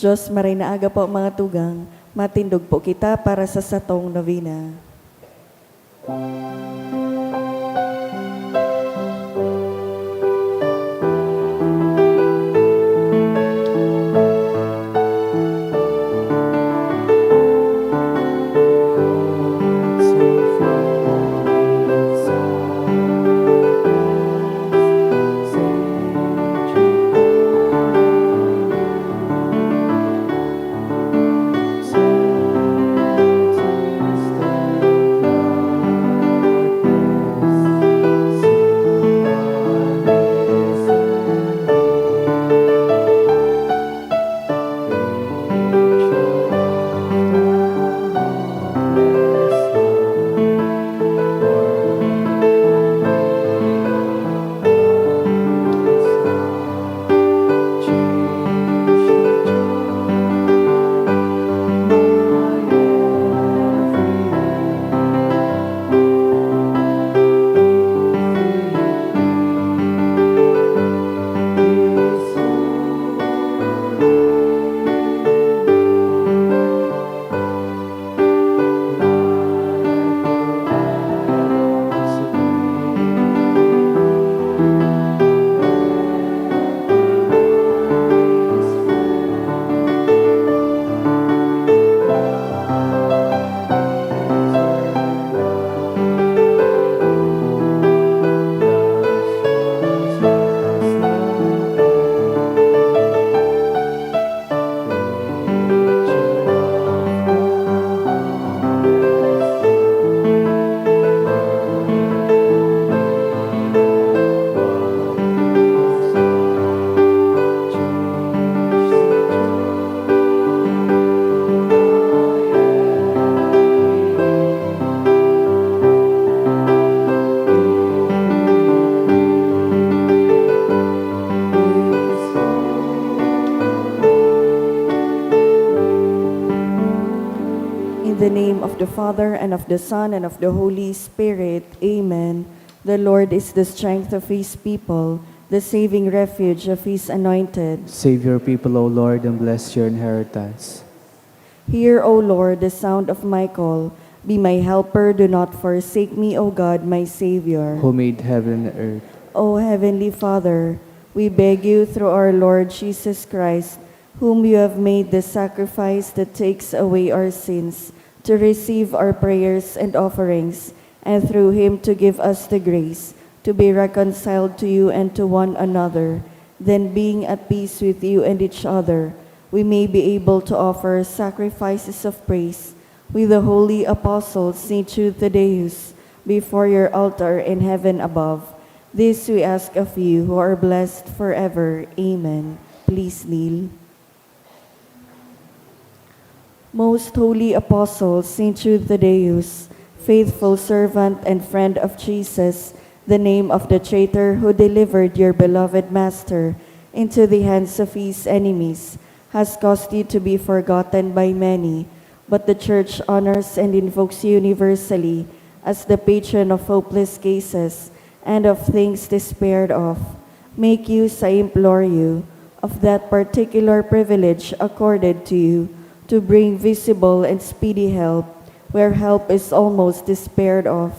Diyos maray na aga po mga tugang, matindog po kita para sa satong novena. In the name of the Father, and of the Son, and of the Holy Spirit. Amen. The Lord is the strength of his people, the saving refuge of his anointed. Save your people, O Lord, and bless your inheritance. Hear, O Lord, the sound of my call. Be my helper, do not forsake me, O God, my Savior. Who made heaven and earth. O Heavenly Father, we beg you through our Lord Jesus Christ, whom you have made the sacrifice that takes away our sins, to receive our prayers and offerings, and through him to give us the grace to be reconciled to you and to one another. Then, being at peace with you and each other, we may be able to offer sacrifices of praise with the holy apostles, Saint Jude Thaddeus, before your altar in heaven above. This we ask of you, who are blessed forever. Amen. Please kneel. Most holy apostle, Saint Jude Thaddeus, faithful servant and friend of Jesus, the name of the traitor who delivered your beloved Master into the hands of his enemies, has caused you to be forgotten by many, but the Church honors and invokes you universally as the patron of hopeless cases and of things despaired of. Make use, I implore you, of that particular privilege accorded to you, to bring visible and speedy help where help is almost despaired of.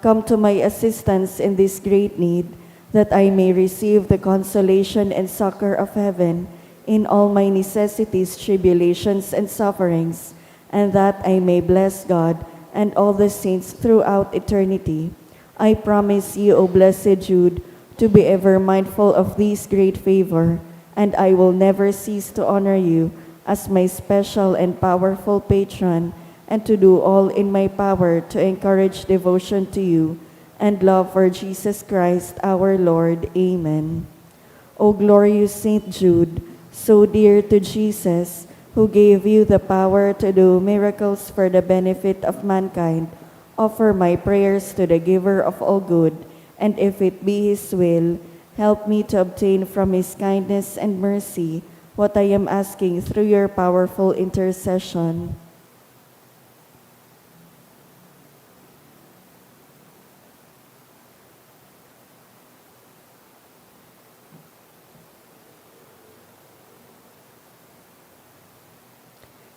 Come to my assistance in this great need, that I may receive the consolation and succor of heaven in all my necessities, tribulations, and sufferings, and that I may bless God and all the saints throughout eternity. I promise you, O blessed Jude, to be ever mindful of this great favor, and I will never cease to honor you as my special and powerful patron, and to do all in my power to encourage devotion to you and love for Jesus Christ our Lord. Amen. O glorious Saint Jude, so dear to Jesus, who gave you the power to do miracles for the benefit of mankind, offer my prayers to the giver of all good, and if it be his will, help me to obtain from his kindness and mercy what I am asking through your powerful intercession.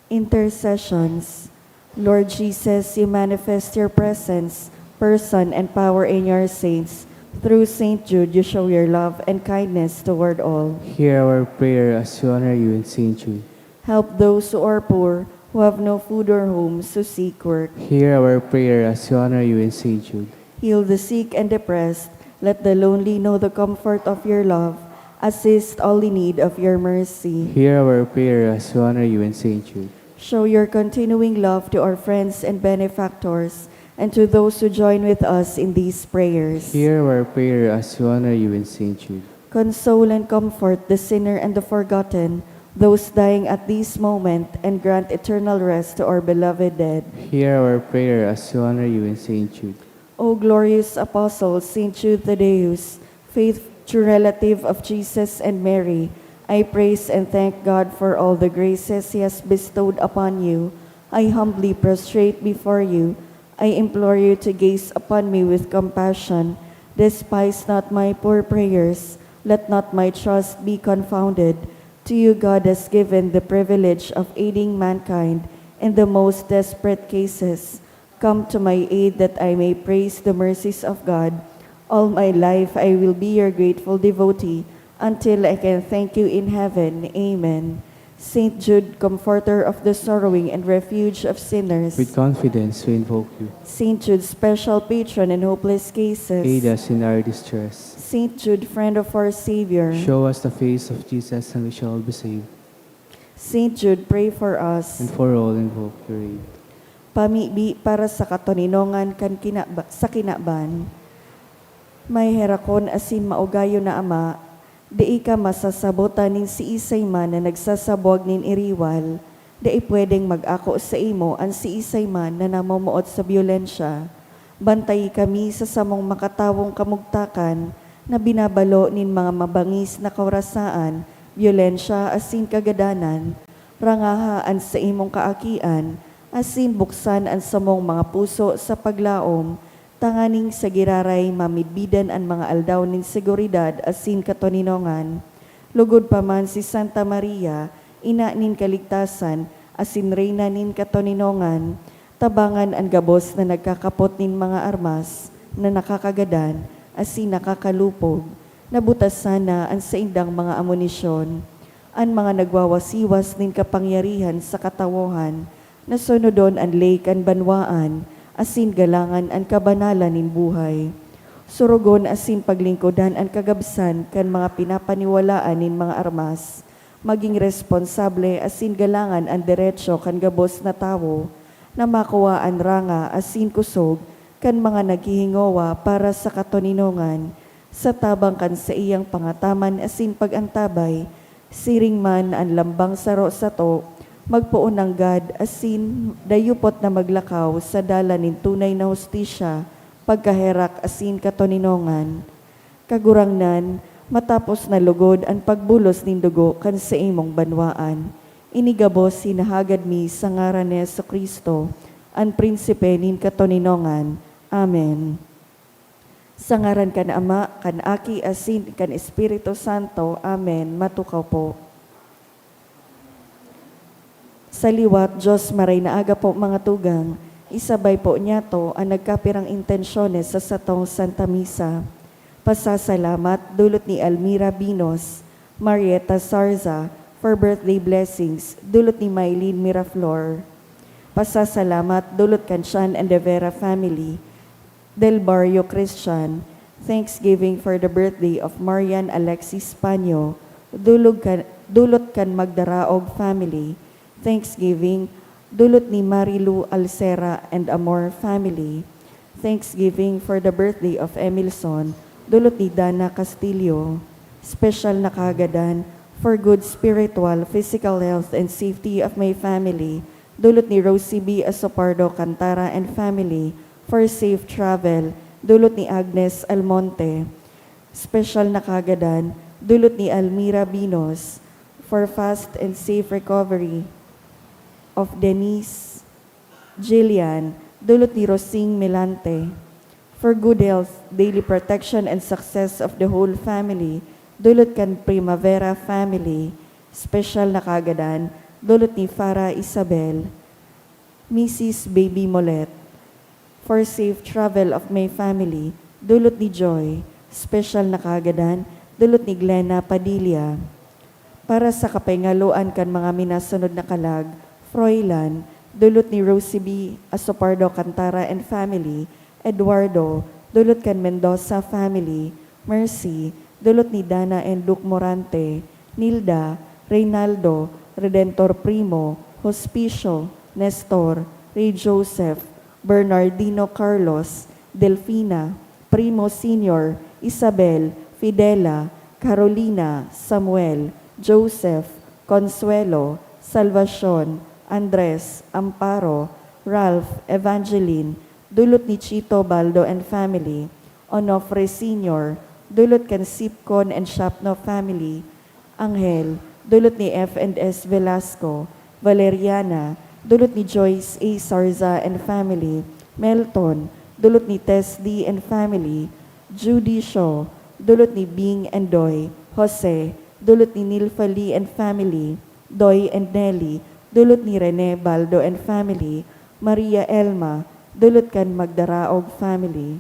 Intercessions. Lord Jesus, you manifest your presence, person, and power in your saints. Through Saint Jude, you show your love and kindness toward all. Hear our prayer as we honor you in Saint Jude. Help those who are poor, who have no food or homes to seek work. Hear our prayer as we honor you in Saint Jude. Heal the sick and depressed. Let the lonely know the comfort of your love. Assist all in need of your mercy. Hear our prayer as we honor you in Saint Jude. Show your continuing love to our friends and benefactors, and to those who join with us in these prayers. Hear our prayer as we honor you in Saint Jude. Console and comfort the sinner and the forgotten, those dying at this moment, and grant eternal rest to our beloved dead. Hear our prayer as we honor you in Saint Jude. O glorious Apostle, Saint Jude Thaddeus, faithful true relative of Jesus and Mary, I praise and thank God for all the graces He has bestowed upon you. I humbly prostrate before you. I implore you to gaze upon me with compassion. Despise not my poor prayers. Let not my trust be confounded. To you God has given the privilege of aiding mankind in the most desperate cases. Come to my aid that I may praise the mercies of God. All my life I will be your grateful devotee until I can thank you in heaven. Amen. Saint Jude, comforter of the sorrowing and refuge of sinners. With confidence we invoke you. Saint Jude, special patron in hopeless cases. Aid us in our distress. Saint Jude, friend of our Savior. Show us the face of Jesus and we shall be saved. Saint Jude, pray for us. And for all invoke your aid. Pamibi para sa katoninongan sa kinaban. May herakon asin maugayo na ama, di ka masasabotan nin si isay man na nagsasabwag nin iriwal, di pwedeng mag-ako sa imo an si isay man na namumuot sa biolensya. Bantay kami sa samong makatawong kamugtakan na binabalo nin mga mabangis na kaurasaan, biolensya asin kagadanan, rangahaan sa imong kaakian, asin buksan ang samong mga puso sa paglaom, tanganing sa giraray mamidbidan ang mga aldaw nin seguridad asin katoninongan. Lugod pa man si Santa Maria, ina nin kaligtasan, asin reyna nin katoninongan, tabangan ang gabos na nagkakapot nin mga armas, na nakakagadan, asin nakakalupog, nabutas sana ang sa indang mga amunisyon, ang mga nagwawasiwas nin kapangyarihan sa katawohan, nasunodon ang lake ang banwaan, asin galangan ang kabanalan nin buhay. Surugon asin paglingkodan ang kagabsan kan mga pinapaniwalaan nin mga armas. Maging responsable asin galangan ang diretsyo kan gabos na tawo, na makuha ang ranga asin kusog kan mga naghihingowa para sa katoninongan, sa tabang kan sa iyang pangataman asin pagantabay, siring man ang lambang saro sa to, magpuon ng God asin dayupot na maglakaw sa dala nin tunay na hustisya, pagkaherak asin katoninongan. Kagurangnan, matapos na lugod ang pagbulos nin dugo kan sa imong banwaan. Inigabos sinahagad mi sa ngaran ni Jesucristo, ang prinsipe nin katoninongan. Amen. Sa ngaran kan Ama, kan Aki asin kan Espiritu Santo. Amen. Matukaw po. Sa liwat, Diyos maray na aga po mga tugang, isabay po niya to ang nagkapirang intensyones sa satong Santa Misa. Pasasalamat dulot ni Almira Binos, Marieta Sarza, for birthday blessings, dulot ni Maylene Miraflor. Pasasalamat dulot kan Sean and De Vera family, Del Barrio Christian, thanksgiving for the birthday of Marian Alexis Panyo, dulot kan Magdaraog family, thanksgiving, dulot ni Marilu Alcera and Amor family. Thanksgiving for the birthday of Emilson, dulot ni Dana Castillo. Special na kagadan for good spiritual, physical health, and safety of my family, dulot ni Rosie B. Asopardo Cantara and family. For safe travel, dulot ni Agnes Almonte. Special na kagadan, dulot ni Almira Binos. For fast and safe recovery of Denise Jillian, dulot ni Rosing Milante. For good health, daily protection, and success of the whole family, dulot kan Primavera family. Special na kagadan, dulot ni Farah Isabel, Mrs. Baby Molet. For safe travel of my family, dulot ni Joy. Special na kaagadan, dulot ni Glenna Padilla. Para sa kapaingaluan kan mga minasunod na kalag, Froilan, dulot ni Rosie B. Asopardo Cantara and family, Eduardo, dulot kan Mendoza family, Mercy, dulot ni Dana and Luke Morante, Nilda, Reynaldo, Redentor Primo, Hospicio, Nestor, Ray Joseph, Bernardino Carlos, Delfina, Primo Senior, Isabel, Fidela, Carolina, Samuel, Joseph, Consuelo, Salvacion, Andres, Amparo, Ralph, Evangeline, dulot ni Chito Baldo and family, Onofre Senior, dulot kan Sipcon and Shapno family, Angel, dulot ni F&S Velasco, Valeriana, dulot ni Joyce A. Sarza and family, Melton, dulot ni Tess D. and family, Judy Shaw, dulot ni Bing and Doy, Jose, dulot ni Nilfa Lee and family, Doy and Nelly, dulot ni Rene Baldo and family, Maria Elma, dulot kan Magdaraog family.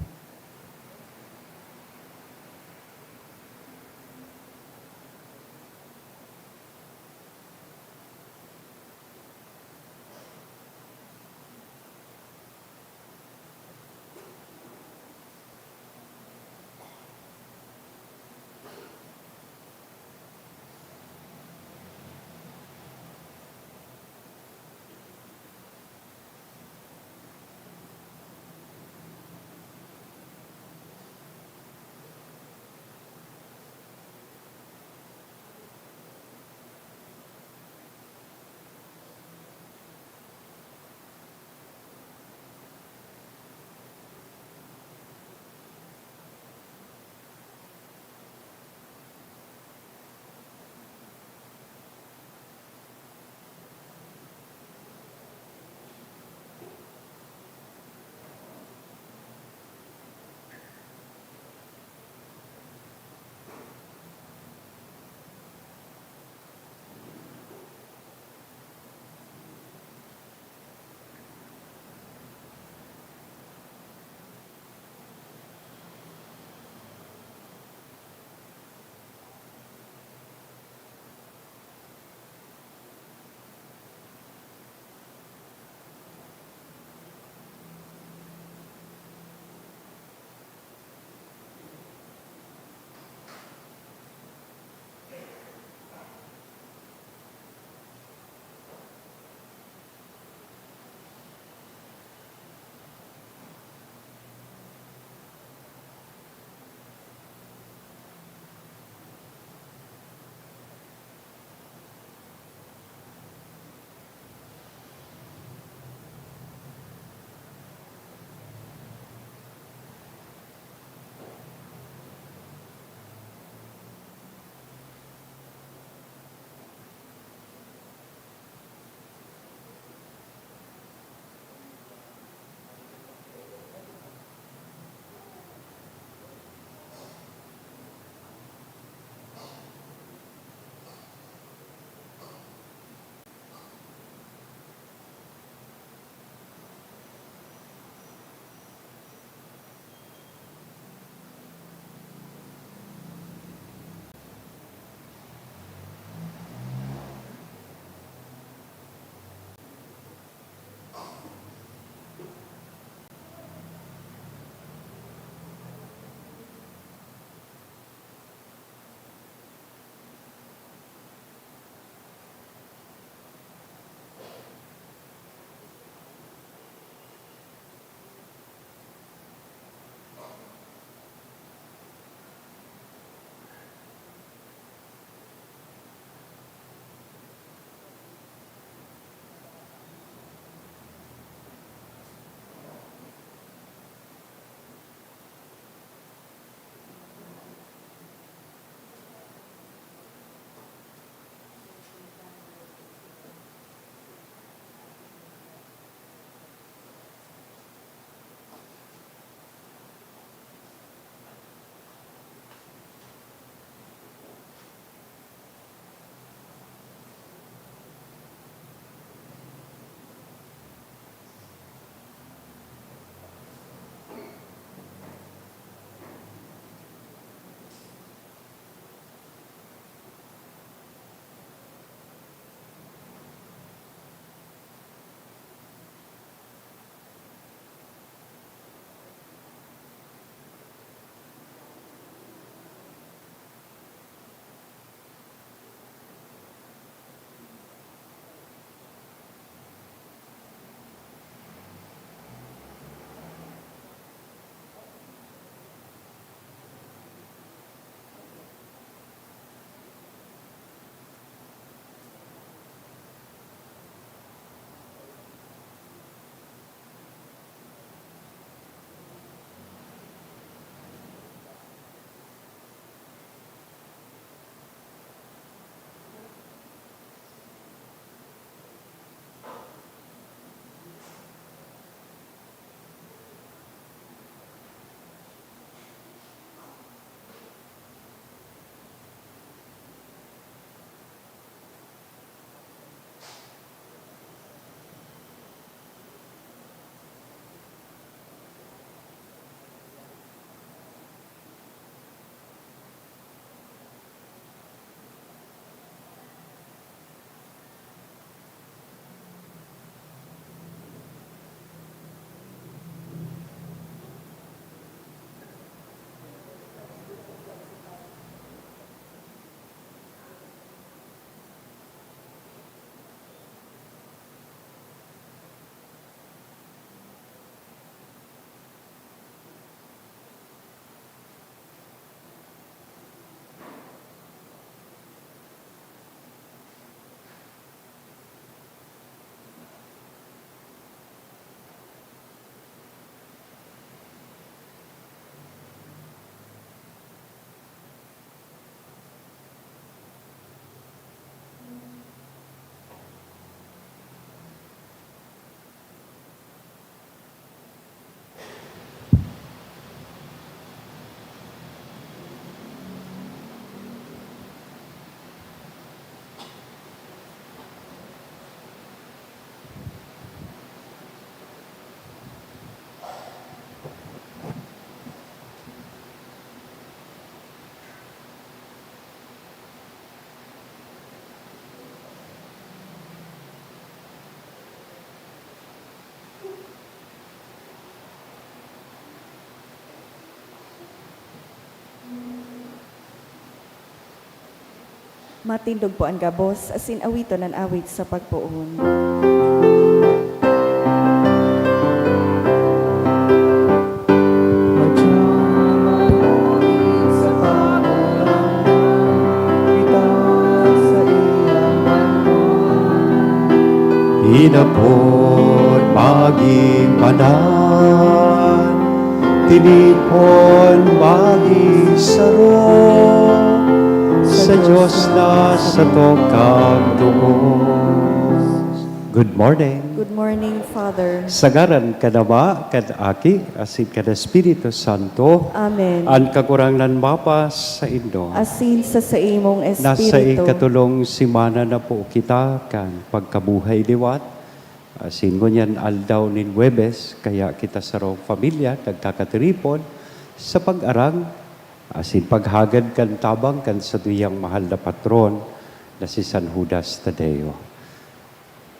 Matindog po ang gabos, asin awito ng awit sa pagpuon. Hinapon maging manan, tinipon maging saro, sa Diyos na sa tokang tungos. Good morning. Good morning, Father. Sagaran ka na ba, kad aki, asin ka na Espiritu Santo, Amen. ang kakurangan mapas sa Indo. Asin sa imong Nasa espiritu. ikatulong simana na po kita kan pagkabuhay liwat. Asin mo niyan aldaw nin Webes, kaya kita sa rong pamilya, nagkakatiripon sa pag-arang. Asin paghagad kan tabang kan sa tuyang mahal na patron na si San Judas Tadeo.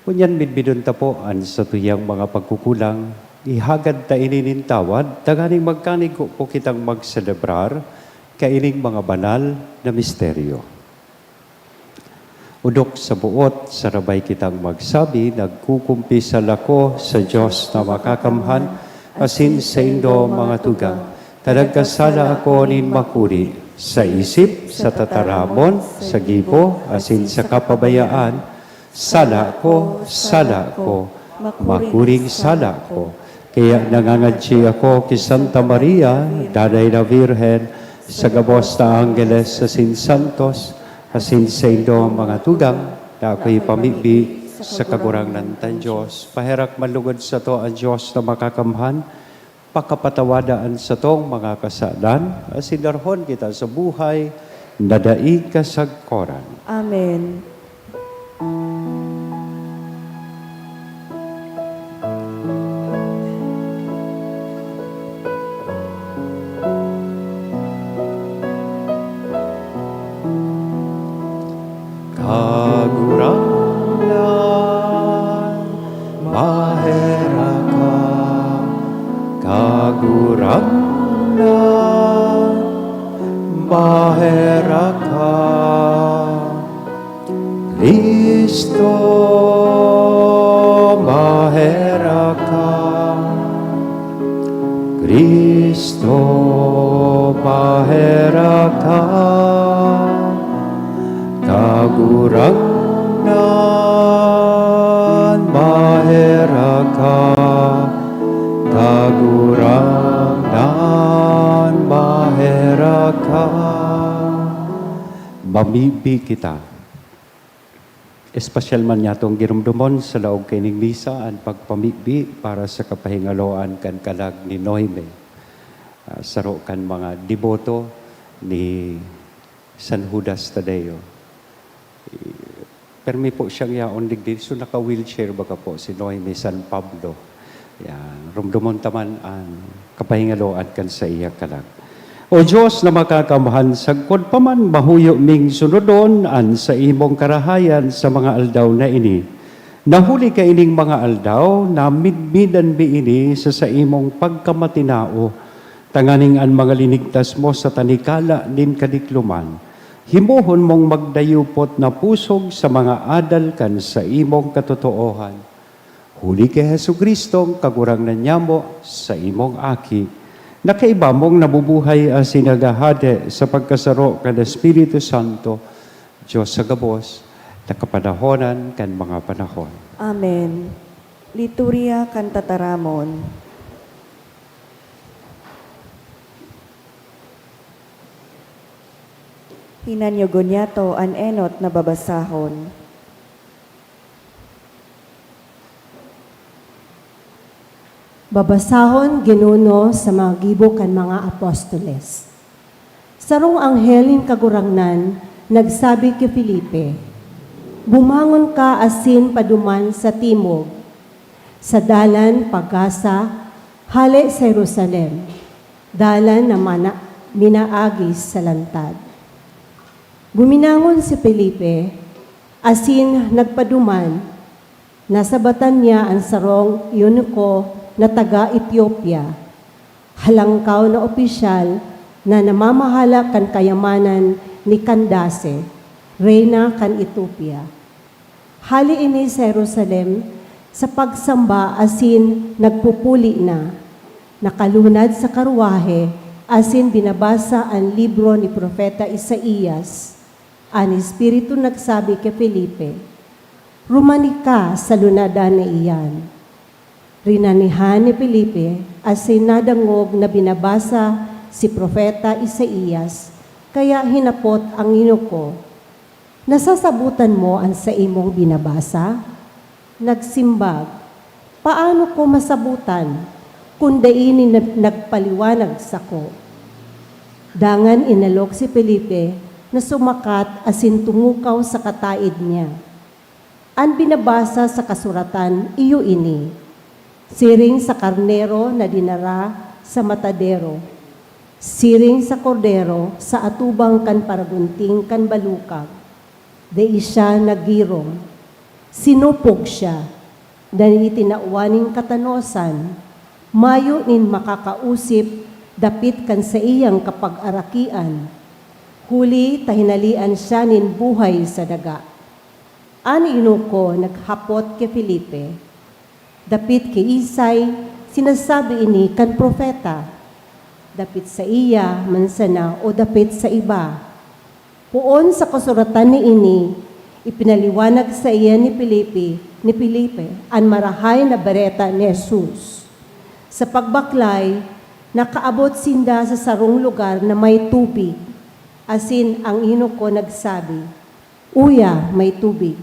Kunyan midbidon ta po an sa tuyang mga pagkukulang, ihagad ta ininintawad, taganing magkanig po kitang magselebrar, kaining mga banal na misteryo. Udok sa buot, sarabay kitang magsabi, nagkukumpisal ako sa Diyos na makakamhan, asin sa indo mga tugang. Tanagkasala ako nin makuri, sa isip, sa tataramon, sa gibo, asin sa kapabayaan, sala ko, makuring sala ko. Kaya nangangadsi ako kay Santa Maria, Daday na Virhen, sa gabos na Angeles, asin Santos, asin sa indo mga tugang, na ako'y pamibi sa kagurangnan tan Diyos. Paherak malugod sa to ang Diyos na makakamhan, pakapatawadaan sa tong mga kasalan, asin darhon kita sa buhay, nadai kasagkoran. Amen. Kagurangan, mahera ka. Kagurangan, mahera ka. Kristo, mahera ka. Kristo, mahera ka. Kagurangan, mahera ka. Kagurangan, mahera ka. Mamibi kita. Espesyal man yatong girumdumon sa laog kining misa ang pagpamibi para sa kapahingaloan kan kalag ni Noime. Saro kan mga deboto ni San Judas Tadeo. Permi po siyang yaon digdi. So naka-wheelchair baga po si Noime San Pablo. Yan. Rumdumon taman ang kapahingaloan kan sa iya kalag. O Diyos na makakamhan, sagkod pa man mahuyo ming sunodon an sa imong karahayan sa mga aldaw na ini. Nahuli ka ining mga aldaw na midmidan bi ini sa imong pagkamatinao. Tanganing an mga linigtas mo sa tanikala din kadikluman. Himuhon mong magdayupot na pusog sa mga adal kan sa imong katotoohan. Huli kay Jesucristo, kagurangnan niya mo sa imong aki. Nakaiba mong nabubuhay ang sinagahade sa pagkasaro kan Espiritu Santo, Diyos sa gabos, nakapanahonan kan mga panahon. Amen. Liturya kan tataramon. Hinanyogon yato an enot na babasahon. Babasahon ginuno sa mga gibo kan mga apostoles. Sarong anghelin kagurangnan, nagsabi kay Felipe, bumangon ka asin paduman sa timog, sa dalan pagkasa, hali sa Jerusalem, dalan na minaagis sa lantad. Buminangon si Felipe, asin nagpaduman, nasabatan niya ang sarong eunuko na taga-Ethiopia, halangkaw na opisyal na namamahala kan kayamanan ni Candace, Reyna kan Ethiopia. Hali ini sa Jerusalem sa pagsamba asin nagpupuli na, nakalunad sa karwahe asin binabasa ang libro ni Propeta Isaías. Ang Espiritu nagsabi kay Felipe, "Rumani ka sa lunadan na iyan." Rinanihan ni Felipe asin nadangog na binabasa si Propeta Isaías, kaya hinapot ang inuko, "Nasasabutan mo ang sa imong binabasa?" Nagsimbag, "Paano ko masabutan kung daini nagpaliwanag sa ko?" Dangan inalok si Felipe na sumakat asin tumukaw sa kataid niya. Ang binabasa sa kasuratan, iyo ini, siring sa karnero na dinara sa matadero, siring sa kordero sa atubang kan paragunting kan balukag. Dai siya nagirong, sinupog siya, dahil itinawaning katanosan, mayo nin makakausip, dapit kan sa iyang kapag-arakian. Huli tahinalian siya nin buhay sa daga. Ani inuko naghapot kay Felipe, dapit kay Isay, sinasabi ini kan propeta, dapit sa iya, mansana o dapit sa iba. Puon sa kasuratan ni ini, ipinaliwanag sa iya ni Felipe, ang marahay na bareta ni Jesus. Sa pagbaklay, nakaabot sinda sa sarong lugar na may tubig. Asin ang inuko nagsabi, "Uya, may tubig.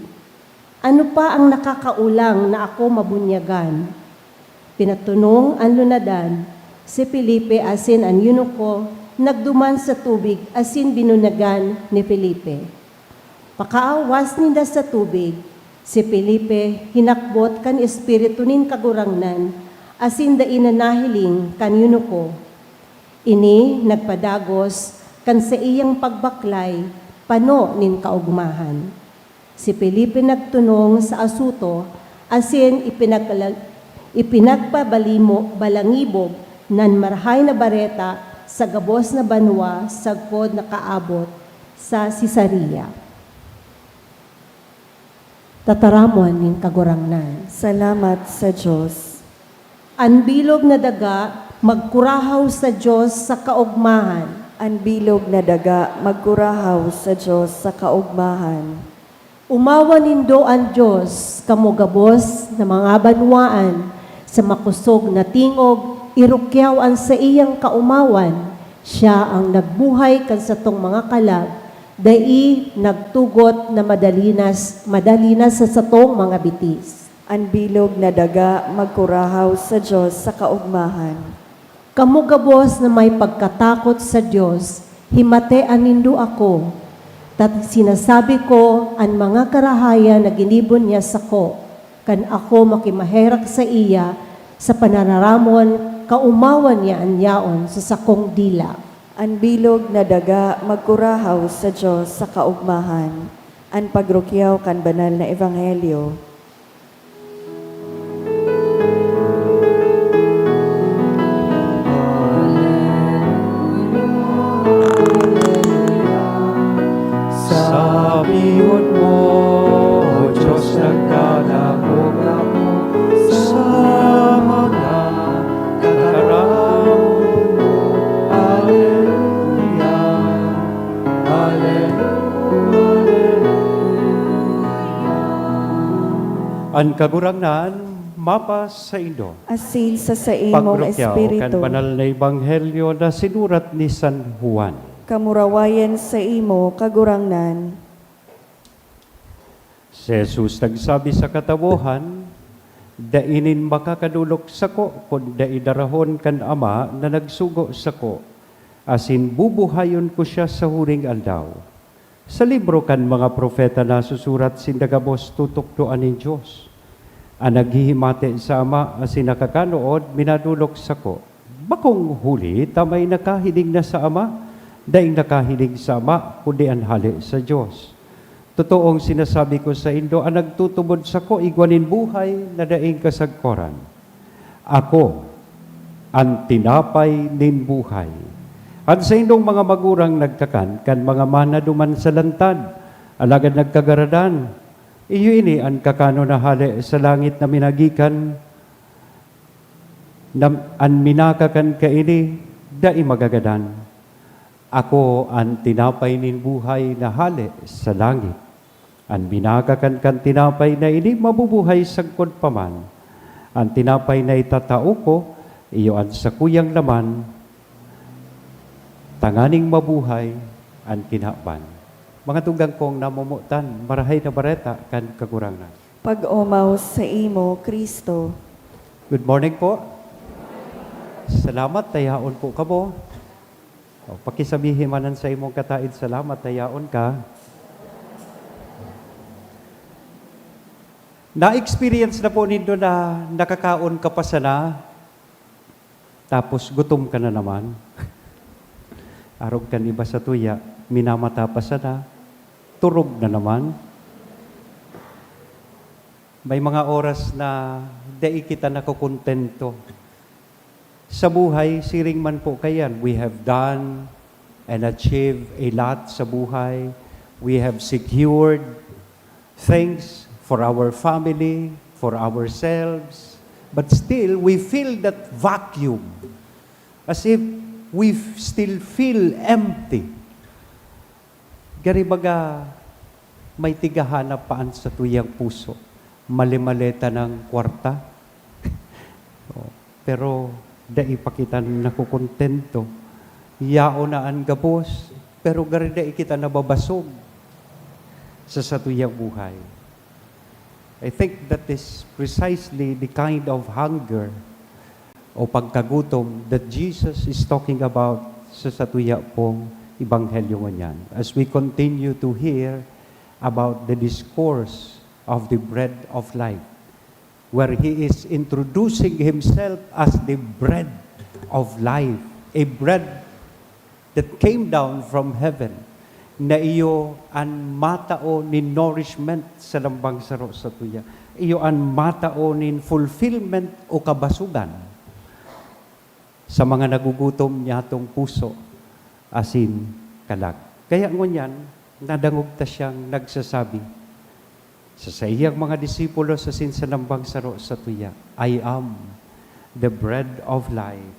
Ano pa ang nakakaulang na ako mabunyagan?" Pinatunong ang lunadan, si Felipe asin ang inuko nagduman sa tubig asin binunyagan ni Felipe. Pakaawas ninda sa tubig, si Felipe hinakbot kan espiritu nin kagurangnan, asin da inanahiling kan yunuko. Ini nagpadagos kan sa iyang pagbaklay, pano nin kaugmahan. Si Felipe nagtunong sa asuto, asin balangibog nan marhay na bareta sa gabos na banwa sagkod na kaabot sa Sisaria. Tataramon nin kagurangnan. Salamat sa Diyos. Ang bilog na daga, magkurahaw sa Diyos sa kaugmahan. Ang bilog na daga, magkurahaw sa Diyos sa kaugmahan. Umawa nindo ang Diyos, kamugabos na mga banwaan, sa makusog na tingog, irukyaw ang sa iyang kaumawan. Siya ang nagbuhay kan sa tong mga kalag, dai nagtugot na madalinas sa satong mga bitis. Ang bilog na daga, magkurahaw sa Diyos sa kaugmahan. Kamugabos na may pagkatakot sa Diyos, himate anindo ako. Tat sinasabi ko ang mga karahayan na ginibon niya sa ko, kan ako makimaherak sa iya, sa pananaramon, kaumawan niya ang yaon sa sakong dila. Ang bilog na daga, magkurahaw sa Diyos sa kaugmahan. Ang pagrukyaw kan banal na ebanghelyo. Sa bihon mo, Diyos nagkalahog ako sa mga nakaramon mo. Alleluia, Alleluia. Ang kagurangnan, mapas sa Indo. Asin sa imong Pagrukyaw kan espiritu. banal na ebanghelyo na sinurat ni San Juan. Kamurawayan sa imo, kagurangnan. Si Jesus nagsabi sa katawohan, dainin makakadulok sako, kung daidarahon kan ama na nagsugo sako, asin bubuhayon ko siya sa huring aldaw. Sa libro kan mga propeta na susurat sindagabos tutukdoan ni Diyos. Ang naghihimate sa ama asin nakakanood, minadulok sako. Bakong huli, tamay nakahiling na sa ama, daing nakahiling sa ama, kundi ang hali sa Diyos. Totoong sinasabi ko sa Indo, ang nagtutubod sa ko, igwanin buhay na daing kasagkoran. Ako, ang tinapay nin buhay. At sa Indong mga magurang nagkakan, kan mga mana duman sa lantad, Alagad nagkagaradan, iyo ini ang kakano na hali sa langit na minagikan, na an minakakan ka ini, dai magagadan. Ako ang tinapay nin buhay na hali sa langit. Ang binakakan kan tinapay na ini, mabubuhay sagkod paman. Ang tinapay na itatao ko, iyo ang sakuyang laman, tanganing mabuhay ang kinaban. Mga tunggang kong namumutan, marahay na bareta kan kagurangan. Pag-umaw sa imo, Kristo. Good morning po. Salamat, tayaon po kamo. O, pakisabihin manan sa imong kataid, salamat, tayaon ka. Na-experience na po nindo na nakakaon ka pa sana, tapos gutom ka na naman. Arog kan iba sa tuya, minamata pa sana, turog na naman. May mga oras na dai kita nakukontento. Sa buhay, siring man po kayan. We have done and achieved a lot sa buhay. We have secured things for our family, for ourselves. But still, we feel that vacuum. As if we still feel empty. Gari baga, may tigahanap paan sa tuyang puso. Malimaleta ng kwarta. Pero, dai pa kita nakukontento. Yao na ang gabos, pero gari dai kita nababasog sa satuyang buhay. I think that is precisely the kind of hunger o pagkagutom that Jesus is talking about sa satuya pong Ebanghelyo ngan. As we continue to hear about the discourse of the bread of life, where He is introducing Himself as the bread of life, a bread that came down from heaven, na iyo ang matao ni nourishment sa lambang saro sa tuya. Iyo ang matao nin fulfillment o kabasugan sa mga nagugutom niyatong puso, asin kalag. Kaya ngunyan, nadangog ta siyang nagsasabi sa iyang mga disipulo sa sinsalambang saro sa tuya, I am the bread of life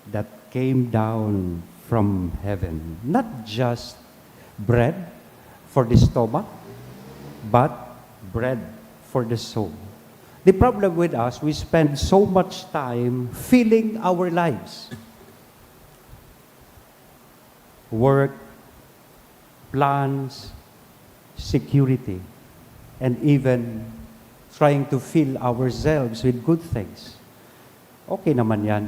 that came down from heaven. Not just bread for the stomach, but bread for the soul. The problem with us, we spend so much time filling our lives. Work, plans, security, and even trying to fill ourselves with good things. Okay naman yan.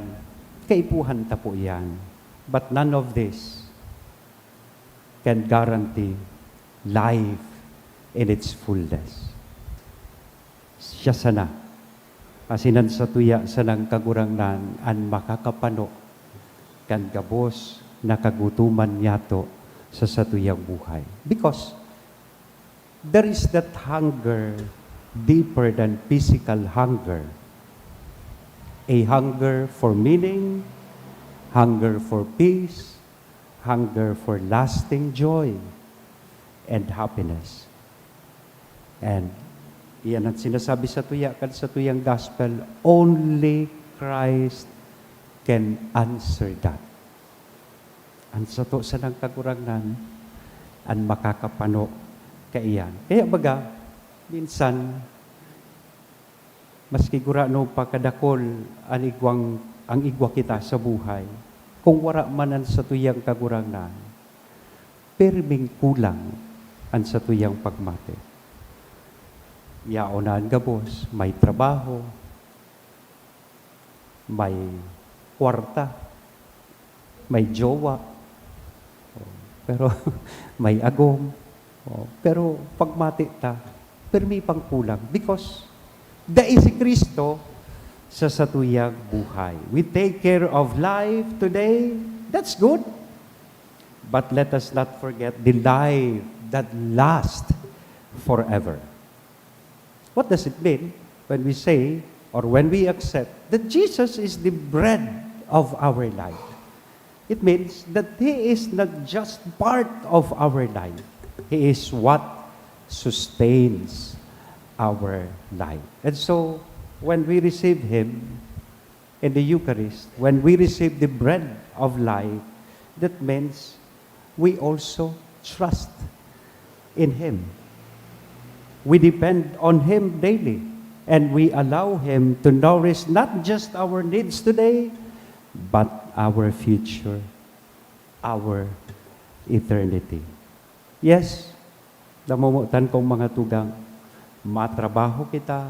Kaipuhan ta po yan. But none of this can guarantee life in its fullness. Siya sana, asinan sa tuya sanang kagurangnan, an makakapano, kan gabos, nakagutuman yato sa satuyang buhay. Because there is that hunger deeper than physical hunger. A hunger for meaning, hunger for peace, hunger for lasting joy and happiness. And iyan ang sinasabi sa tuya, kan sa tuyang gospel, only Christ can answer that. Ang sato sa nang kagurangnan, ang makakapano kaiyan. Kaya baga, minsan, maski gurano pa kadakol ang igwa kita sa buhay, kung wara manan sa tuyang kagurangnan, perming kulang ang sa tuyang pagmate. Yaonan gabos, may trabaho, may kwarta, may jowa, pero may agom, pero pagmati ta, permi pang kulang. Because dai si Kristo sa satuyang buhay. We take care of life today, that's good. But let us not forget the life that lasts forever. What does it mean when we say or when we accept that Jesus is the bread of our life? It means that He is not just part of our life. He is what sustains our life. And so, when we receive Him in the Eucharist, when we receive the bread of life, that means we also trust in Him. We depend on Him daily, and we allow Him to nourish not just our needs today, but our future, our eternity. Yes, namumutan kong mga tugang, matrabaho kita,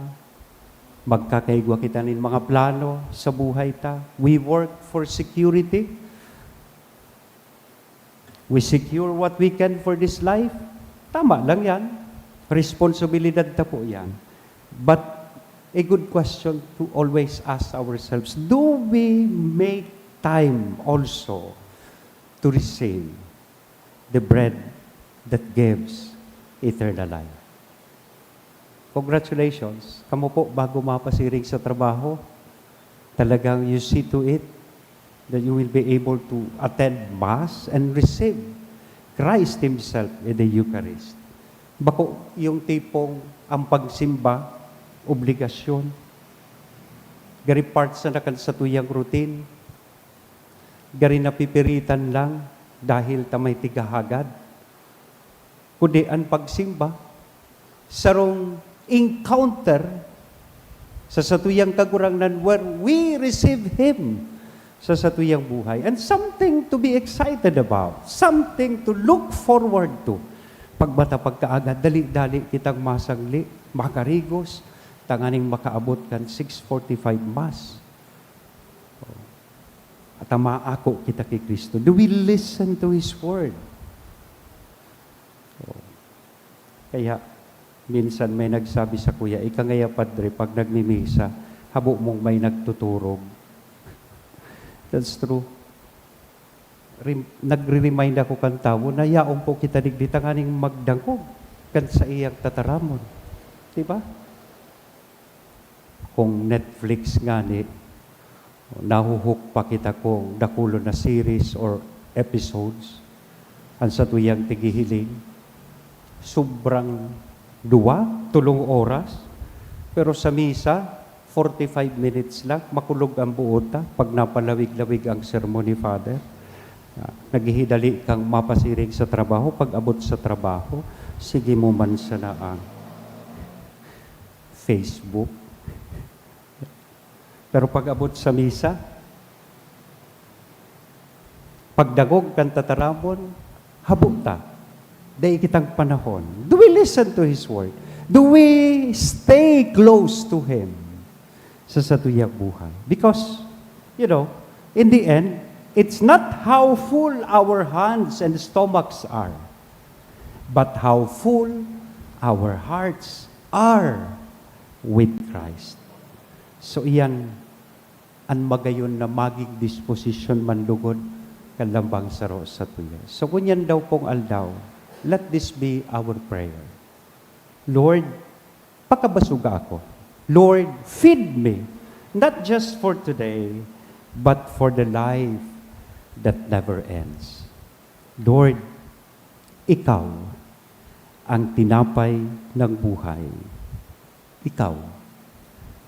magkakaigwa kita ng mga plano sa buhay ta. We work for security. We secure what we can for this life. Tama lang yan. Responsibilidad ta po yan. But a good question to always ask ourselves, do we make time also to receive the bread that gives eternal life? Congratulations. Kamu po, bago mapasiring sa trabaho, talagang you see to it that you will be able to attend Mass and receive Christ Himself in the Eucharist. Bako yung tipong ang pagsimba, obligasyon, gari part sa nakan sa tuyang routine, gari napipiritan lang dahil tamay tigahagad. Kundi ang pagsimba, sarong encounter sa satuyang kagurangnan where we receive Him sa satuyang buhay. And something to be excited about. Something to look forward to. Pagbata pagkaagad, dali-dali kitang masangli, makarigos, tanganing makaabot kan 6:45 Mass. At maako kita kay Kristo. Do we listen to His Word? Kaya, minsan may nagsabi sa kuya, ika ngaya padre, pag nagmimisa, habo mong may nagtuturog. That's true. Nagre-remind ako kan tao, na yaong po kita digditanganing magdangkog kan sa iyang tataramon. Diba? Kung Netflix nga ni, nahuhuk pa kita kung dakulo na series or episodes, ang sa tuyang tigihiling, sobrang 2-3 oras, pero sa misa, 45 minutes lang, makulog ang buota pag napalawig-lawig ang sermon ni Father. Naghihidali kang mapasiring sa trabaho, pag abot sa trabaho, sige mo man sa naang Facebook. Pero pag abot sa misa, pagdagog kang tataramon, habuta. Dahil kitang panahon. Do we listen to His Word? Do we stay close to Him sa satuyang buhay? Because, in the end, it's not how full our hands and stomachs are, but how full our hearts are with Christ. So iyan, ang magayon na maging disposition manlugod kalambang saro sa tuya. So kunyan daw pong aldaw, let this be our prayer. Lord, pakabasuga ako. Lord, feed me, not just for today, but for the life that never ends. Lord, Ikaw ang tinapay ng buhay. Ikaw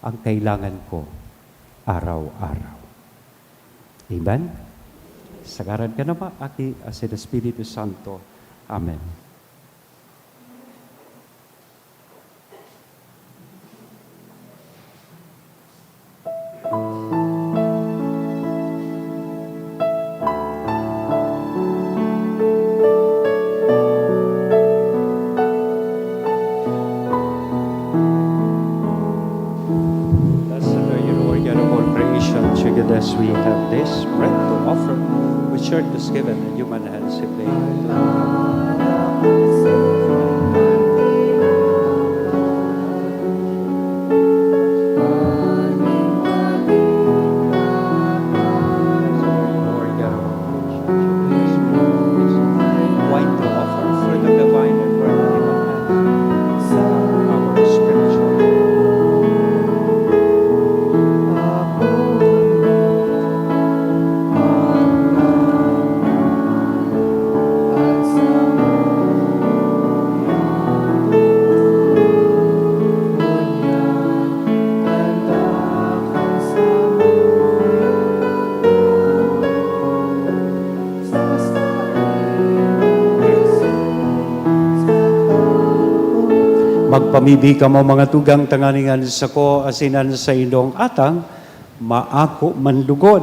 ang kailangan ko araw-araw. Amen? Sagaran ka na ba, Aki, as in the Espiritu Santo. Amen. As we have this bread to offer, we share this given in human hands. Wine to offer for the divine and bread in human hands. Our spiritual. Answer magpamibi ka mo mga tugang tanganingan sa ko, asinan sa indong atang, maako manlugod.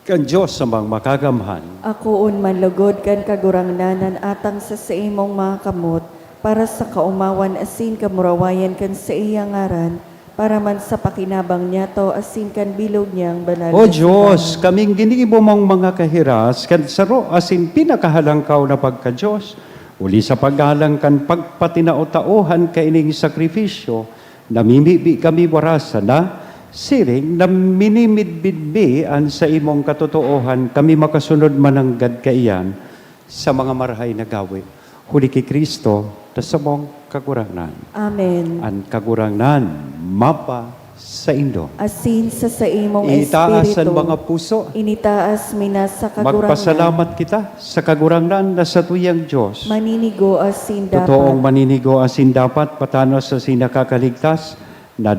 Kan Diyos samang makagamhan. Ako un manlugod kan kagurangnanan atang sa imong mga kamot, para sa kaumawan asin kamurawayan kan sa iyang ngaran, para man sa pakinabang niya to asin kan bilog niyang banal. O na Diyos, simbahan. kaming giniibo mong mga kahiras, kan saro asin pinakahalangkaw na pagka-Diyos, uli sa paghalang kan pagpatinao-taohan kaining sakripisyo, namimibi kami warasa na, siring na minimidbidbi an sa imong katotoohan, kami makasunod mananggad kaiyan sa mga marahay na gawi. Huli kay Kristo, sa mong kagurangnan. Amen. An kagurangnan, mapa sa indo. Asin sa imong Itaasan espiritu, mga puso. initaas minas sa kagurangnan. Magpasalamat kita sa kagurangnan na sa tuyang Diyos. Maninigo asin dapat. Totoong maninigo asin dapat patanos sa sinakakaligtas na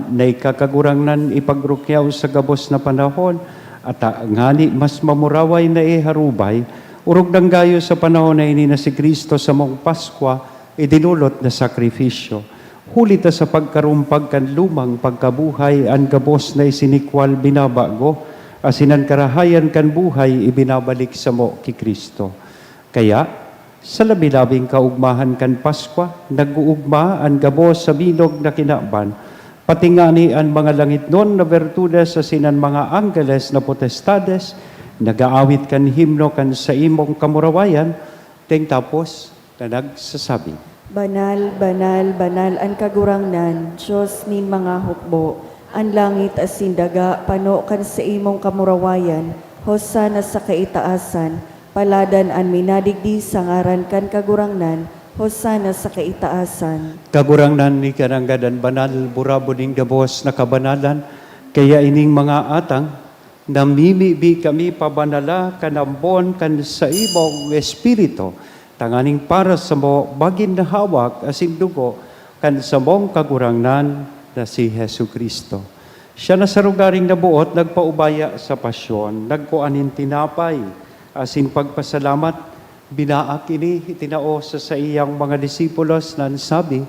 na ikakagurangnan ipagrukyaw sa gabos na panahon at ngani mas mamuraway na iharubay urog ng gayo sa panahon na ini na si Kristo sa mong Paskwa idinulot na sakripisyo. Huli ta sa pagkarumpag kan lumang pagkabuhay ang gabos na isinikwal binabago asinan karahayan kan buhay ibinabalik sa mo ki Kristo. Kaya sa labi-labing kaugmahan kan Paskwa, nag-uugma ang gabos sa binog na kinaban, patingani ang mga langit nun na bertudes sa sinan mga anggeles na potestades, nagaawit kan himno kan sa imong kamurawayan, ting tapos na nagsasabi, Banal, banal, banal ang kagurangnan, Diyos nin mga hukbo, ang langit asin daga, pano kan sa imong kamurawayan, hosana sa kaitaasan, paladan an minadigdi sa ngaran kan kagurangnan, hosana sa kaitaasan. kagurangnan ni karanggadan banal, burabo ning gabos na kabanalan, kaya ining mga atang, namimibi kami pabanala kanambon kan sa imong espiritu, tanganing para sa mo bagin na hawak asin dugo kan sa mong kagurangnan na si Hesu Kristo. Siya na sa rugaring nabuot, nagpaubaya sa pasyon, nagkuanin tinapay, asin pagpasalamat, binaak ini itinao sa iyang mga disipulos na sabi,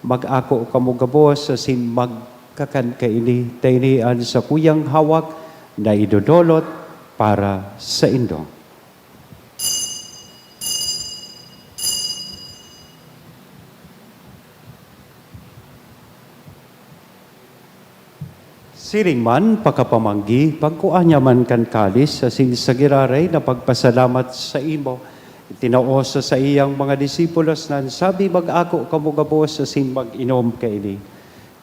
mag-ako kamugabos asin magkakan kaini, tainian sa kuyang hawak na idodolot para sa indo. Siring man, pagkapamanggi, pagkuanya man kan kalis, asin sa giraray na pagpasalamat sa imo, itinao sa iyang mga disipulos na sabi, mag-ako kamugabos asin mag-inom kaini.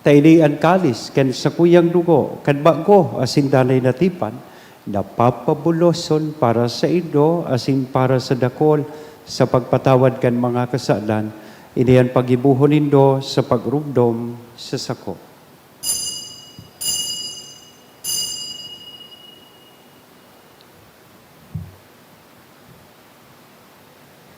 Taili ang kalis, kan sa kuyang dugo, kan bago, asin danay natipan, napapabuloson para sa ido, asin para sa dakol, sa pagpatawad kan mga kasalan, iniyan pagibuhon nindo sa pagrugdom sa sako.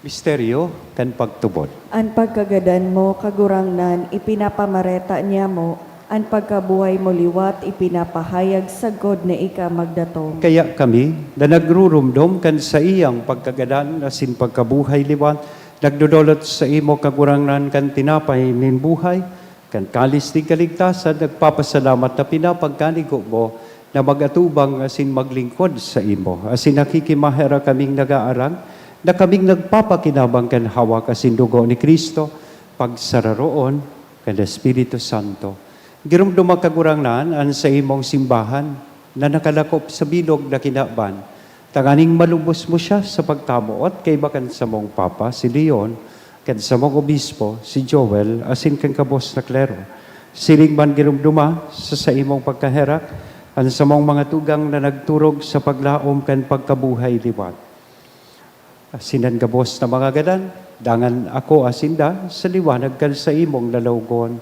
Misteryo kan pagtubod. Ang pagkagadan mo, kagurangnan, ipinapamareta niya mo, ang pagkabuhay mo liwat, ipinapahayag sa God na ika magdatong. Kaya kami na nagrurumdom kan sa iyang pagkagadan asin pagkabuhay liwat, nagdudolot sa imo kagurangnan kan tinapay nin buhay, kan kalis ni kaligtasan, nagpapasalamat na pinapagkanigo mo na magatubang asin maglingkod sa imo. Asin nakikimahera kaming nag-aarang, na kaming nagpapakinabang kan hawak asin dugo ni Kristo, pagsararoon kan Espiritu Santo. Girumduma kagurangnan an sa imong simbahan na nakalakop sa bilog na kinaban. Tanganing malubos mo siya sa pagtamuot kay bakan sa mong Papa, si Leon, kan sa mong Obispo, si Joel, asin kan kabos na klero. Siring man girumduma sa imong pagkaherak, an sa mong mga tugang na nagturog sa paglaom kan pagkabuhay liwat. Asinan gabos na mga gadan, dangan ako asinda sa liwanag kan sa imong lalawgon.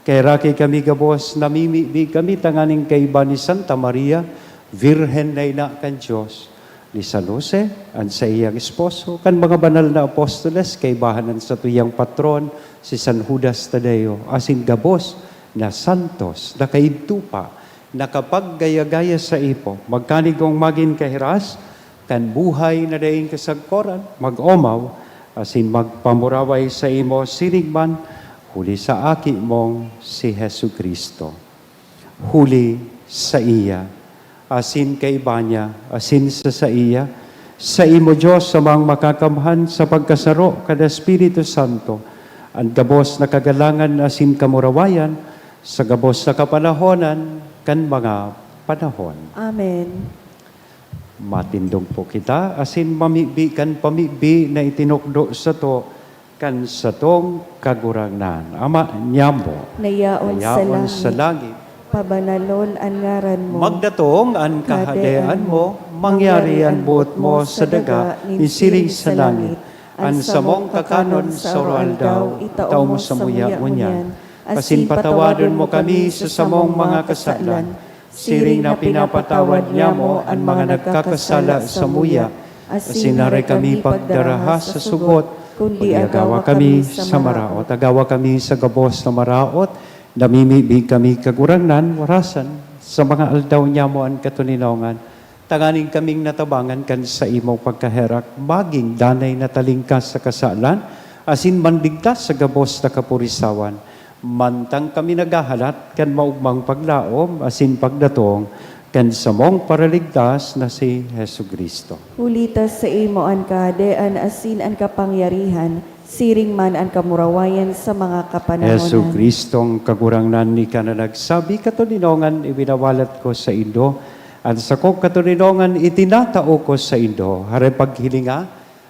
Kay raki kami gabos, namimibi kami tanganing kaiba ni Santa Maria, Virhen na ina kan Diyos, ni San Jose, ang sa iyang esposo, kan mga banal na apostoles, kay bahanan sa tuyang patron, si San Judas Tadeo, asin gabos na santos, na kaidtupa, na kapag gaya-gaya sa ipo, magkanigong magin kahiras, kan buhay na daing kasagkoran, mag-omaw, asin magpamuraway sa imo sirigman, huli sa aki mong si Hesu Kristo, huli sa iya, asin kay Banya, asin sa iya, sa imo Diyos samang makakamhan sa pagkasaro kada Espiritu Santo, ang gabos na kagalangan asin kamurawayan, sa gabos na kapanahonan, kan mga panahon. Amen. Matindong po kita, asin mamibi kan pamibi na itinukdo sa to, kan sa tong kagurangnan. Ama niyamo, Nayaon nayaon sa sa langit, langit, pabanalon ang ngaran mo. magdatong ang kahadean mo, mangyari ang buot mo sa daga, isiling sa langit. Ang samong kakanon sa oral daw, itaw mo sa muya ngunyan. Asin patawadon mo kami sa samong mga kasalan, siring na pinapatawad niya mo ang mga nagkakasala sa muya. Asin naray kami pagdaraha sa sugot, kundi agawa kami sa maraot. Agawa kami sa gabos na maraot, namimibig kami kagurangnan, warasan, sa mga aldaw niya mo ang katuninongan. Tanganing kaming natabangan kan sa imong pagkaherak, maging danay na talingkas sa kasalan, asin mandigtas sa gabos na kapurisawan. Mantang kami nagahalat kan maugmang paglaom, asin pagdatong, kan samong paraligtas na si Hesu Kristo. Hulitas sa imo ang kahadean, asin ang kapangyarihan, siring man ang kamurawayan sa mga kapanahonan. Hesu Kristong kagurangnan ni ka na nagsabi, katuninongan ibinawalat ko sa Indo, at sa kong katuninongan itinatao ko sa Indo, haray paghilinga,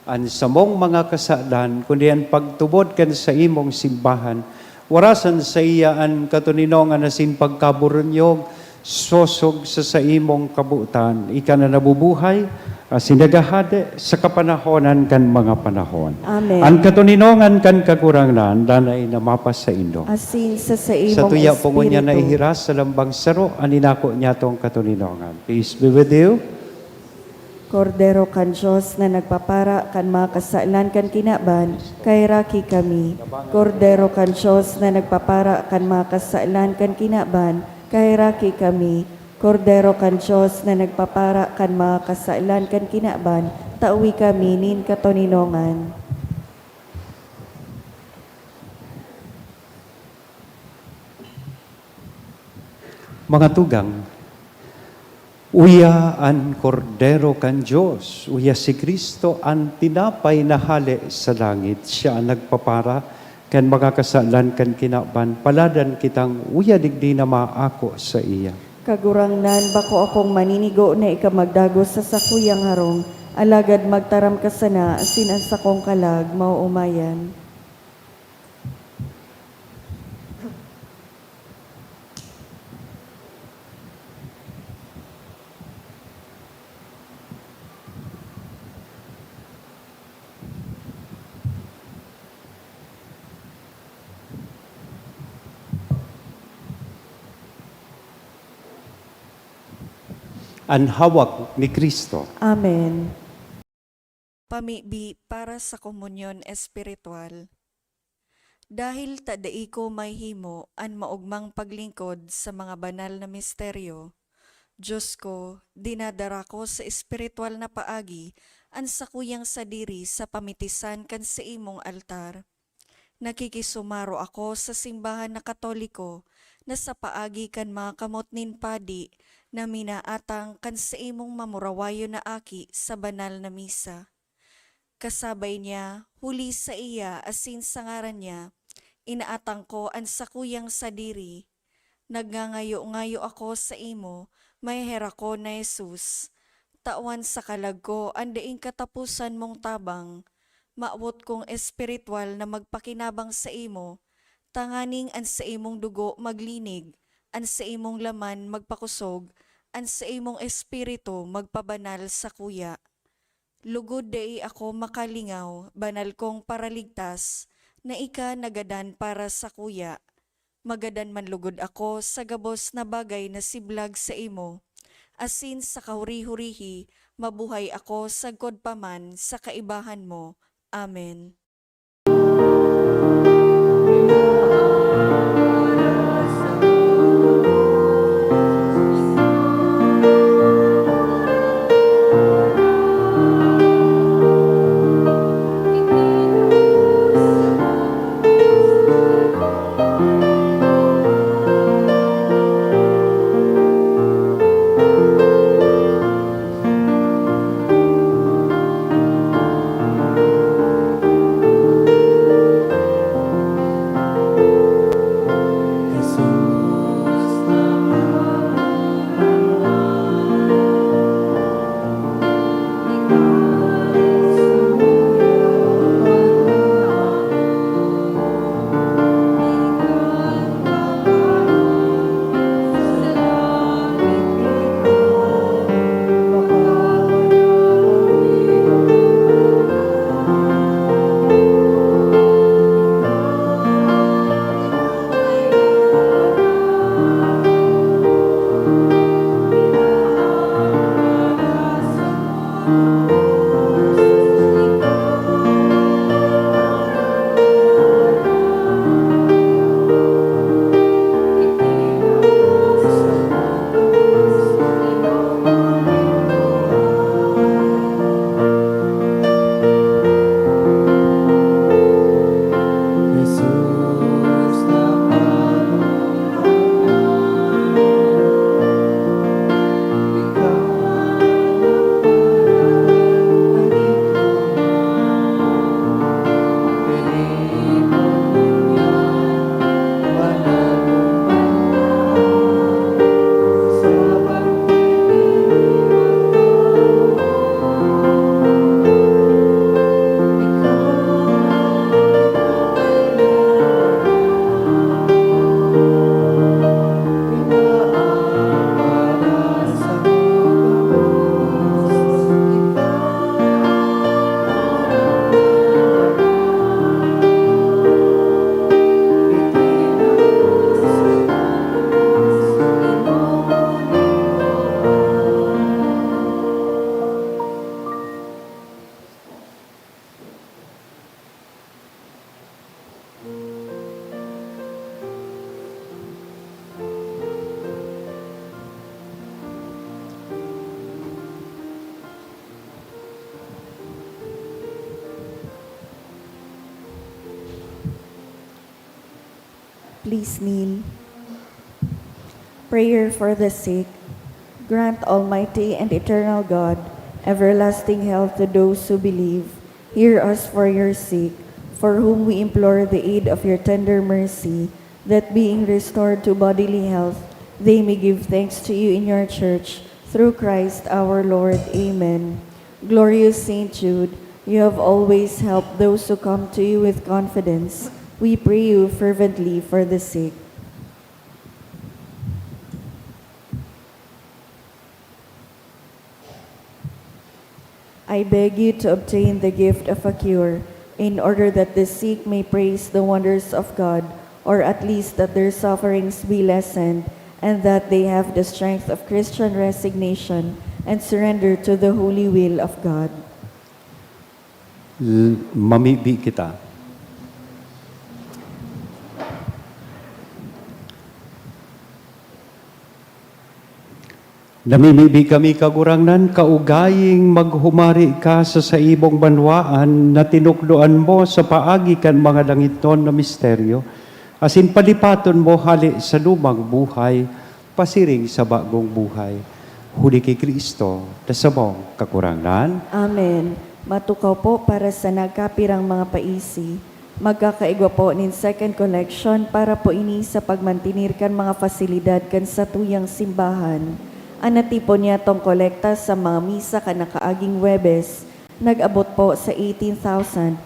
ang samong mga kasalan, kundi ang pagtubod kan sa imong simbahan, warasan sa iya ang katuninongan asin pagkaburunyog, sosog sa imong kabuutan, ika na nabubuhay, asin nagahade sa kapanahonan kan mga panahon. Amen. Ang katuninongan kan kagurangnan, danay na mapas sa Indo. Asin sa imong Sa tuya po niya na espiritu. ihiras sa lambang saro, aninako niya tong katuninongan. Peace be with you. Kordero kan Diyos na nagpapara kan mga kasalan kan kinaban, kay raki kami. Kordero kan Diyos na nagpapara kan mga kasalan kan kinaban, kay raki kami. Kordero kan Diyos na nagpapara kan mga kasalan kan kinaban, tauwi kami nin katoninongan. Mga tugang, uya an kordero kan Diyos, uya si Kristo ang tinapay na hali sa langit. Siya ang nagpapara kan mga kasalan kan kinaban, paladan kitang uya digdi na maako sa iya. Kagurangnan bako akong maninigo na ikamagdago sa sakuyang harong, alagad magtaram ka sana, asin ang sakong kalag, mauumayan. Ang hawak ni Kristo. Amen. Pamibi para sa komunyon espiritual. Dahil tadai ko may himo an maugmang paglingkod sa mga banal na misteryo, Diyos ko, dinadara ko sa espiritual na paagi an sakuyang sadiri sa pamitisan kan sa imong altar. Nakikisumaro ako sa simbahan na Katoliko na sa paagi kan mga kamot nin padi na minaatang kan sa imong mamurawayo na aki sa banal na misa. Kasabay niya, huli sa iya asin sa ngaran niya, inaatang ko ang sakuyang sadiri. Nagngangayo-ngayo ako sa imo, may hera ko na Jesus. Tawan sa kalag ko ang daing katapusan mong tabang. Maawot kong espiritual na magpakinabang sa imo, tanganing an sa imong dugo maglinig, an sa imong laman magpakusog, an sa imong espiritu magpabanal sa kuya. Lugod dai ako makalingaw, banal kong paraligtas, na ika nagadan para sa kuya. Magadan man lugod ako sa gabos na bagay na siblag sa imo. Asin sa kahuri-hurihi, mabuhay ako sa godpaman sa kaibahan mo. Amen. Please kneel. Prayer for the sick. Grant, Almighty and eternal God, everlasting health to those who believe. Hear us for your sake, for whom we implore the aid of your tender mercy, that being restored to bodily health, they may give thanks to you in your church, through Christ our Lord. Amen. Glorious Saint Jude, you have always helped those who come to you with confidence. We pray you fervently for the sick. I beg you to obtain the gift of a cure, in order that the sick may praise the wonders of God, or at least that their sufferings be lessened, and that they have the strength of Christian resignation and surrender to the holy will of God. Mamibi kita. Namimibi kami kagurangnan, kaugaying maghumari ka sa saibong banwaan na tinukloan mo sa paagi kan mga langiton na misteryo. Asin palipaton mo hali sa lumang buhay, pasiring sa bagong buhay. Huli kay Kristo, dasabong kakurangnan. Amen. Matukaw po para sa nagkapirang mga paisi. Magkakaigwa po nin second collection para po ini sa pagmantinir kan mga fasilidad kan sa tuyang simbahan. Anatipon niya tong kolekta sa mga misa ka nakaaging Webes, nag-abot po sa 18,786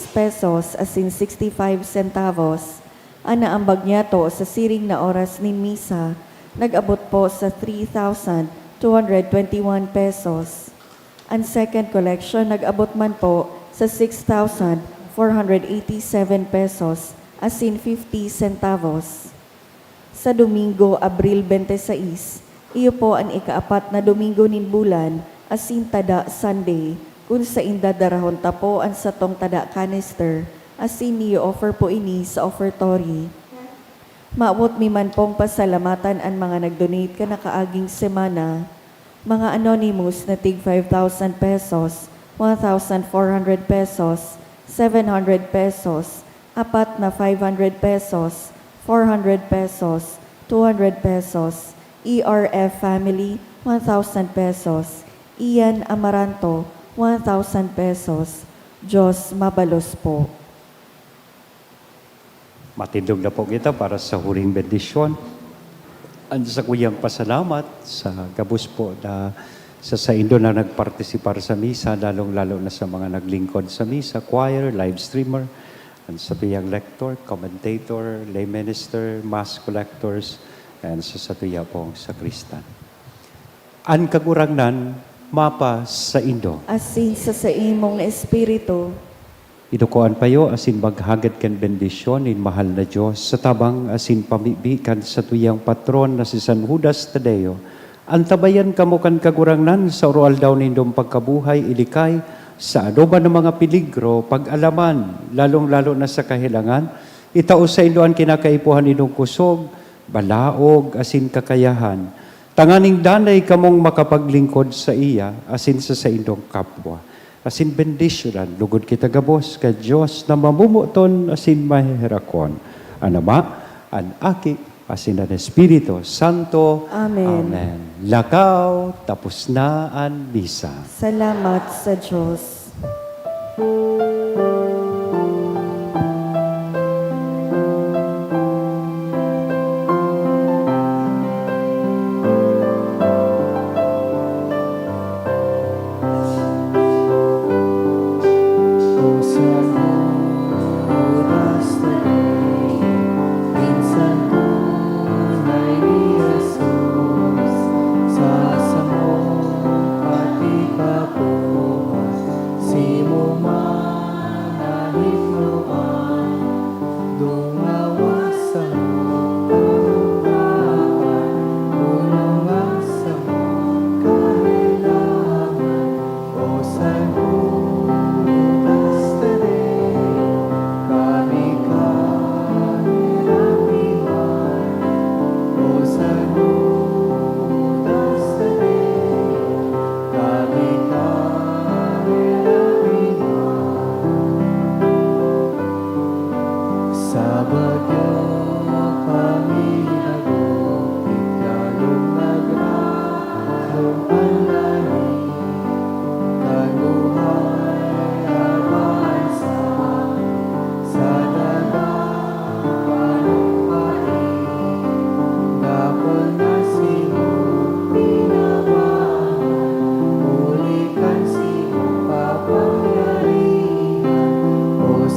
pesos asin 65 centavos. Anaambag niya to sa siring na oras nin misa, nag-abot po sa 3,221 pesos. Ang second collection nag-abot man po sa 6,487 pesos asin 50 centavos. Sa Domingo, Abril 26, iyo po ang ikaapat na Domingo nin bulan, asin tada Sunday, kung sa indadarahon ta po ang satong tada canister, asin niyo offer po ini sa offertory. Maabot mi man pong pasalamatan ang mga nag-donate ka na kaaging semana, mga anonymous na tig 5,000 pesos, 1,400 pesos, 700 pesos, apat na 500 pesos, 400 pesos, 200 pesos, ERF Family, 1,000 pesos, Ian Amaranto, 1,000 pesos. Diyos mabalos po. Matindog na po kita para sa huling bendisyon. Ang sa kuyang pasalamat sa gabos po na sa Indo na nagpartisipar sa misa, lalong-lalo na sa mga naglingkod sa misa, choir, live streamer, and sa tuyang lector, commentator, lay minister, mass collectors, and sa tuya pong sakristan. An kagurangnan, mapa sa Indo. Asin sa imong espiritu, Idukoan payo asin maghagad kan bendisyon in mahal na Diyos sa tabang asin pamibikan sa tuyang patron na si San Judas Tadeo. Antabayan kamo kan kagurangnan sa oral daw nindong pagkabuhay ilikay sa adoba ng mga peligro, pag-alaman, lalong-lalo na sa kahilangan, itao sa iluan kinakaipuhan inong kusog, balaog, asin kakayahan. Tanganing danay kamong makapaglingkod sa iya, asin sa indong kapwa. Asin bendisyonan, lugod kita gabos, ka Diyos na mamumuton, asin mahihirakon. Anama, an aki, asin ang Espiritu Santo. Amen. Amen. Lakaw, tapos na ang misa. Salamat sa Diyos. Si mo man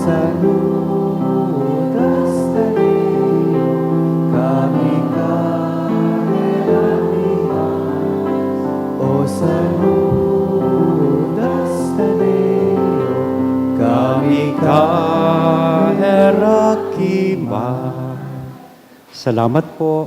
saludas Tadeo, kami kaherakimas. O saludas Tadeo, kami kaherakiman. Salamat po.